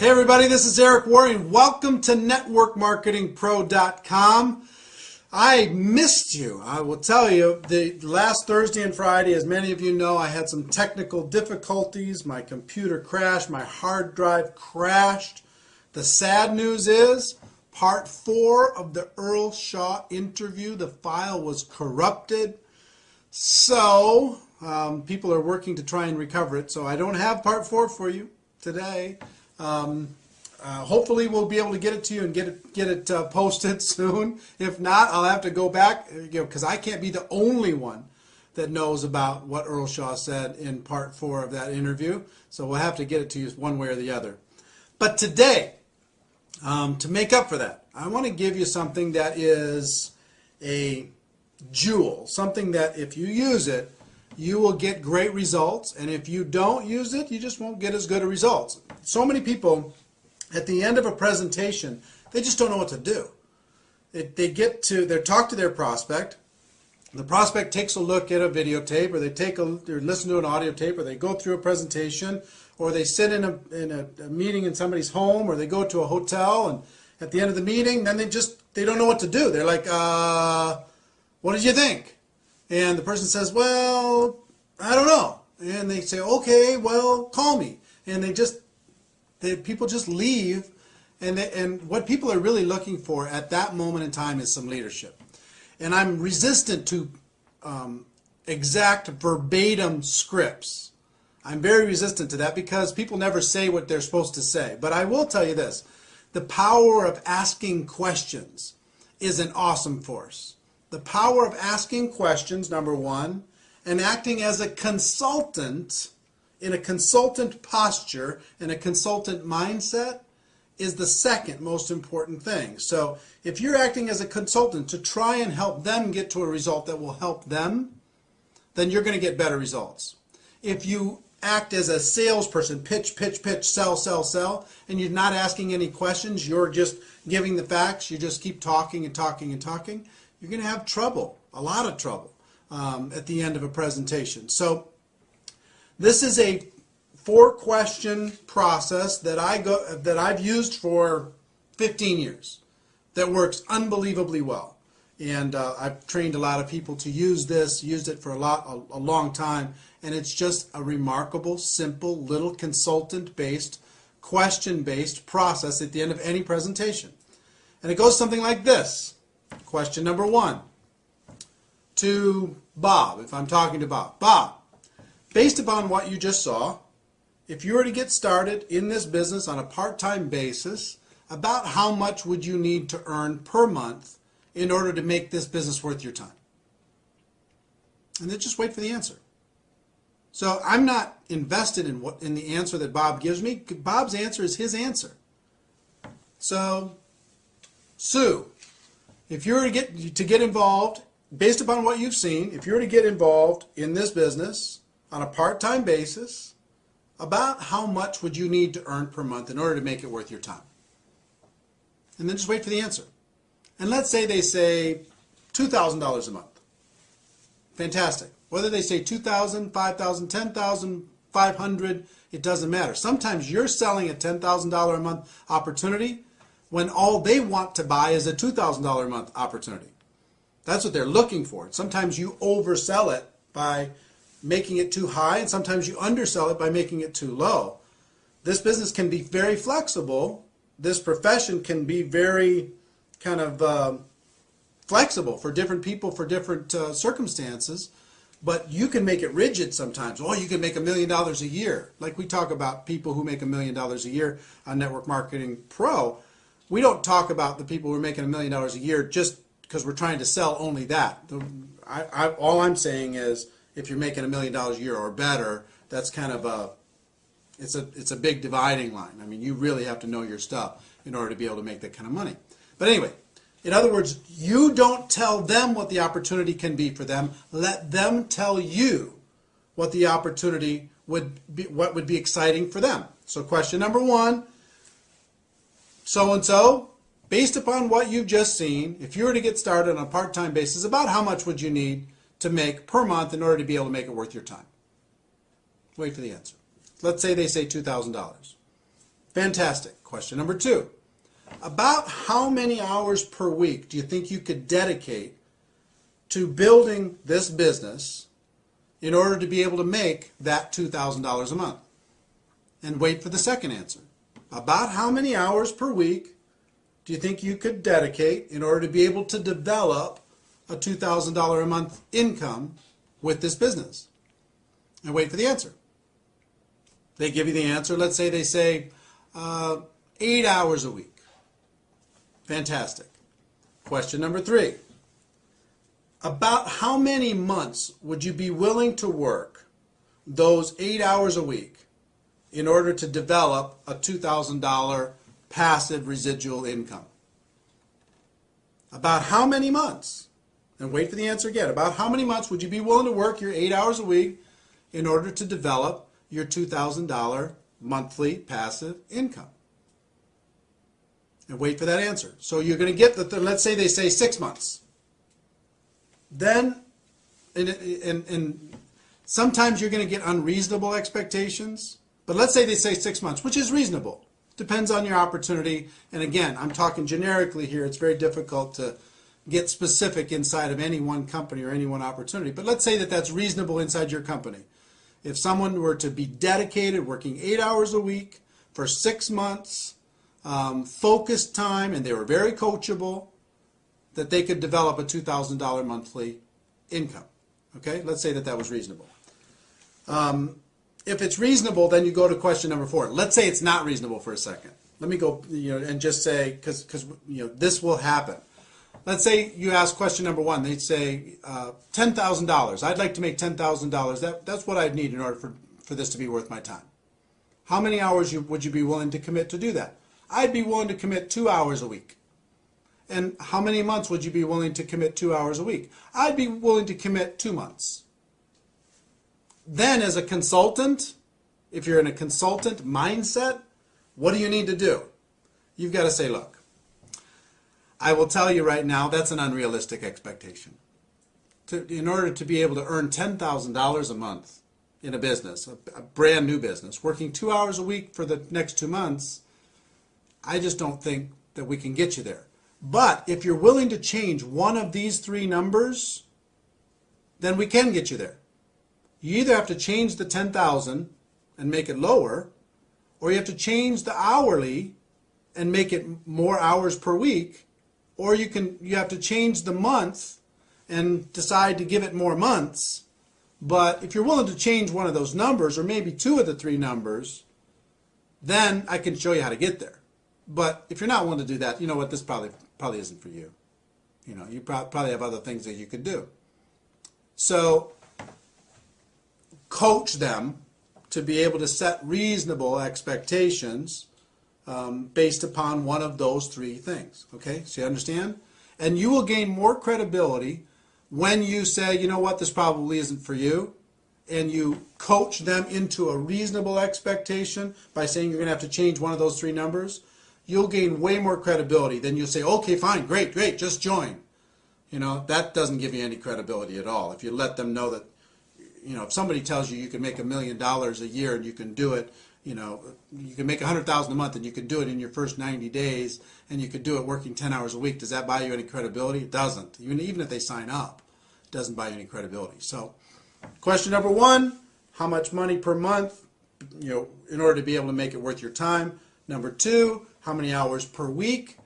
Hey everybody, this is Eric Worre and welcome to networkmarketingpro.com. I missed you. I will tell you, the last Thursday and Friday, as many of you know, I had some technical difficulties. My computer crashed, my hard drive crashed. The sad news is, part 4 of the Earl Shaw interview, the file was corrupted. So, people are working to try and recover it. So I don't have part 4 for you today. Hopefully we'll be able to get it to you and get it posted soon. If not, I'll have to go back, because I can't be the only one that knows about what Earl Shaw said in part 4 of that interview. So we'll have to get it to you one way or the other. But today, to make up for that, I want to give you something that is a jewel, something that if you use it, you will get great results, and if you don't use it, you just won't get as good a results. So many people, at the end of a presentation, they just don't know what to do. They talk to their prospect. The prospect takes a look at a videotape, or they listen to an audio tape, or they go through a presentation, or they sit in a meeting in somebody's home, or they go to a hotel, and at the end of the meeting, then they don't know what to do. They're like, what did you think? And the person says, well, I don't know. And they say, okay, well, call me. And people just leave. And what people are really looking for at that moment in time is some leadership. And I'm resistant to exact verbatim scripts. I'm very resistant to that because people never say what they're supposed to say. But I will tell you this. The power of asking questions is an awesome force. The power of asking questions, number one, and acting as a consultant in a consultant posture, in a consultant mindset, is the second most important thing. So if you're acting as a consultant to try and help them get to a result that will help them, then you're going to get better results. If you act as a salesperson, pitch, sell, and you're not asking any questions, you're just giving the facts, you just keep talking and talking and talking, you're going to have trouble, a lot of trouble, at the end of a presentation. So this is a 4-question process that I've used for 15 years that works unbelievably well. And I've trained a lot of people to use this, used it for a long time, and it's just a remarkable, simple, little consultant-based, question-based process at the end of any presentation. And it goes something like this. Question number 1 to Bob, if I'm talking to Bob. Bob, based upon what you just saw, if you were to get started in this business on a part-time basis, about how much would you need to earn per month in order to make this business worth your time? And then just wait for the answer. So I'm not invested in the answer that Bob gives me. Bob's answer is his answer. So, Sue, if you were to get involved, based upon what you've seen, if you were to get involved in this business on a part-time basis, about how much would you need to earn per month in order to make it worth your time? And then just wait for the answer. And let's say they say $2,000 a month. Fantastic. Whether they say $2,000, $5,000, $10,000, $500, it doesn't matter. Sometimes you're selling a $10,000 a month opportunity when all they want to buy is a $2,000 a month opportunity. That's what they're looking for. Sometimes you oversell it by making it too high, and sometimes you undersell it by making it too low. This business can be very flexible. This profession can be very kind of flexible for different people, for different circumstances, but you can make it rigid sometimes. Oh, you can make $1 million a year. Like we talk about people who make $1 million a year on Network Marketing Pro. We don't talk about the people who are making $1 million a year just because we're trying to sell only that. All I'm saying is if you're making $1 million a year or better, that's kind of it's a big dividing line. I mean, you really have to know your stuff in order to be able to make that kind of money. But anyway, in other words, you don't tell them what the opportunity can be for them. Let them tell you what the opportunity would be, what would be exciting for them. So question number 1, so-and-so, based upon what you've just seen, if you were to get started on a part-time basis, about how much would you need to make per month in order to be able to make it worth your time? Wait for the answer. Let's say they say $2,000. Fantastic. Question number 2. About how many hours per week do you think you could dedicate to building this business in order to be able to make that $2,000 a month? And wait for the second answer. About how many hours per week do you think you could dedicate in order to be able to develop a $2,000 a month income with this business? And wait for the answer. They give you the answer. Let's say they say 8 hours a week. Fantastic. Question number 3. About how many months would you be willing to work those 8 hours a week in order to develop a $2,000 passive residual income? About how many months? And wait for the answer again. About how many months would you be willing to work your 8 hours a week in order to develop your $2,000 monthly passive income? And wait for that answer. So you're going to get let's say they say 6 months. Then, and sometimes you're going to get unreasonable expectations. But let's say they say 6 months, which is reasonable. Depends on your opportunity. And again, I'm talking generically here. It's very difficult to get specific inside of any one company or any one opportunity. But let's say that that's reasonable inside your company. If someone were to be dedicated, working 8 hours a week for 6 months, focused time, and they were very coachable, that they could develop a $2,000 monthly income. Okay, let's say that that was reasonable. If it's reasonable, then you go to question number 4. Let's say it's not reasonable for a second. Let me go, and just say, because this will happen. Let's say you ask question number 1. They'd say $10,000. I'd like to make $10,000. That's what I'd need in order for this to be worth my time. How many hours would you be willing to commit to do that? I'd be willing to commit 2 hours a week. And how many months would you be willing to commit 2 hours a week? I'd be willing to commit 2 months. Then as a consultant, if you're in a consultant mindset, what do you need to do? You've got to say, look, I will tell you right now, that's an unrealistic expectation. In order to be able to earn $10,000 a month in a business, a brand new business, working 2 hours a week for the next 2 months, I just don't think that we can get you there. But if you're willing to change one of these 3 numbers, then we can get you there. You either have to change the 10,000 and make it lower, or you have to change the hourly and make it more hours per week, or you have to change the month and decide to give it more months. But if you're willing to change one of those numbers, or maybe 2 of the 3 numbers, then I can show you how to get there. But if you're not willing to do that, you know what, this probably isn't for you. You probably have other things that you could do. So coach them to be able to set reasonable expectations based upon one of those 3 things. Okay, so you understand? And you will gain more credibility when you say, you know what, this probably isn't for you, and you coach them into a reasonable expectation by saying you're going to have to change one of those 3 numbers. You'll gain way more credibility than you'll say, okay, fine, great, just join. That doesn't give you any credibility at all. If you let them know that, if somebody tells you can make $1 million a year and you can do it, you can make $100,000 a month and you can do it in your first 90 days and you could do it working 10 hours a week, does that buy you any credibility? It doesn't. Even if they sign up, it doesn't buy you any credibility. So question number 1, how much money per month, in order to be able to make it worth your time? Number 2, how many hours per week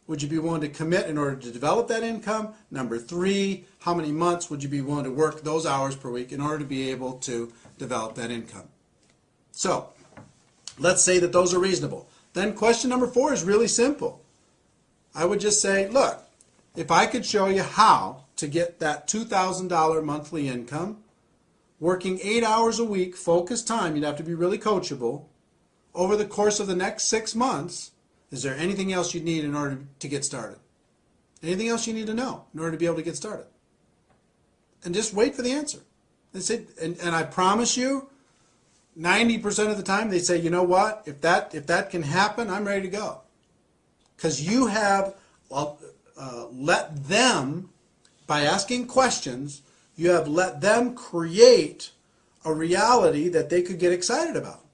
would you be willing to commit in order to develop that income? Number 3, how many months would you be willing to work those hours per week in order to be able to develop that income? So let's say that those are reasonable. Then question number 4 is really simple. I would just say, look, if I could show you how to get that $2,000 monthly income, working 8 hours a week, focused time, you'd have to be really coachable, over the course of the next 6 months, is there anything else you need in order to get started? Anything else you need to know in order to be able to get started? And just wait for the answer. And I promise you, 90% of the time they say, you know what, if that can happen, I'm ready to go. Because you have let them, by asking questions, you have let them create a reality that they could get excited about.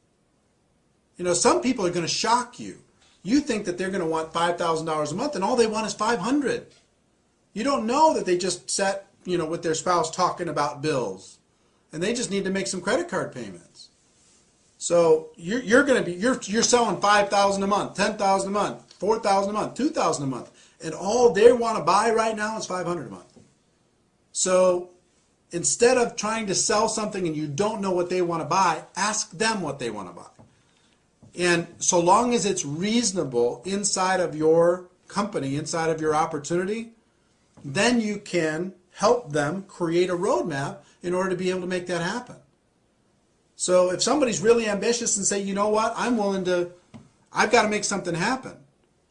Some people are going to shock you. You think that they're going to want $5,000 a month, and all they want is $500. You don't know that they just sat, with their spouse talking about bills, and they just need to make some credit card payments. So you're selling $5,000 a month, $10,000 a month, $4,000 a month, $2,000 a month, and all they want to buy right now is $500 a month. So instead of trying to sell something and you don't know what they want to buy, ask them what they want to buy. And so long as it's reasonable inside of your company, inside of your opportunity, then you can help them create a roadmap in order to be able to make that happen. So if somebody's really ambitious and say, you know what, I've got to make something happen.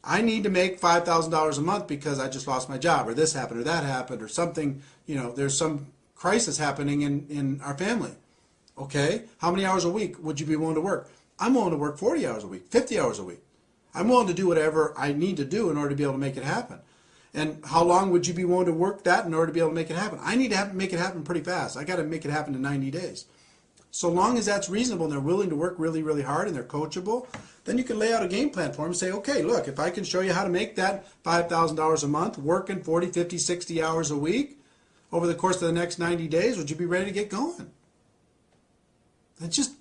I need to make $5,000 a month because I just lost my job, or this happened, or that happened, or something, there's some crisis happening in our family. Okay, how many hours a week would you be willing to work? I'm willing to work 40 hours a week, 50 hours a week. I'm willing to do whatever I need to do in order to be able to make it happen. And how long would you be willing to work that in order to be able to make it happen? I need to make it happen pretty fast. I got to make it happen in 90 days. So long as that's reasonable and they're willing to work really, really hard and they're coachable, then you can lay out a game plan for them and say, okay, look, if I can show you how to make that $5,000 a month, working 40, 50, 60 hours a week over the course of the next 90 days, would you be ready to get going? And just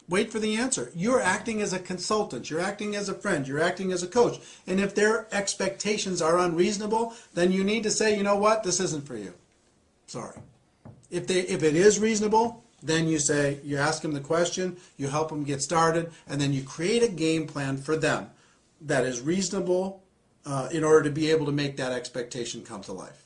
wait for the answer. You're acting as a consultant. You're acting as a friend. You're acting as a coach. And if their expectations are unreasonable, then you need to say, you know what, this isn't for you. Sorry. If it is reasonable, then you ask them the question, you help them get started, and then you create a game plan for them that is reasonable in order to be able to make that expectation come to life.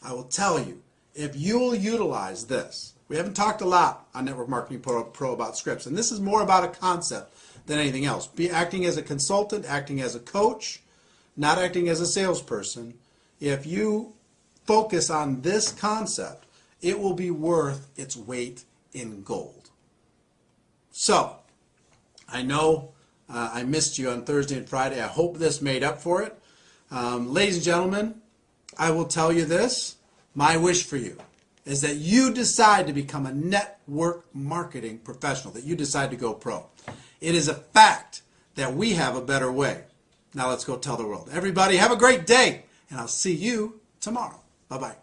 I will tell you, if you will utilize this, we haven't talked a lot on Network Marketing Pro about scripts, and this is more about a concept than anything else. Be acting as a consultant, acting as a coach, not acting as a salesperson. If you focus on this concept, it will be worth its weight in gold. So, I know I missed you on Thursday and Friday. I hope this made up for it. Ladies and gentlemen, I will tell you this. My wish for you is that you decide to become a network marketing professional, that you decide to go pro. It is a fact that we have a better way. Now let's go tell the world. Everybody have a great day, and I'll see you tomorrow. Bye-bye.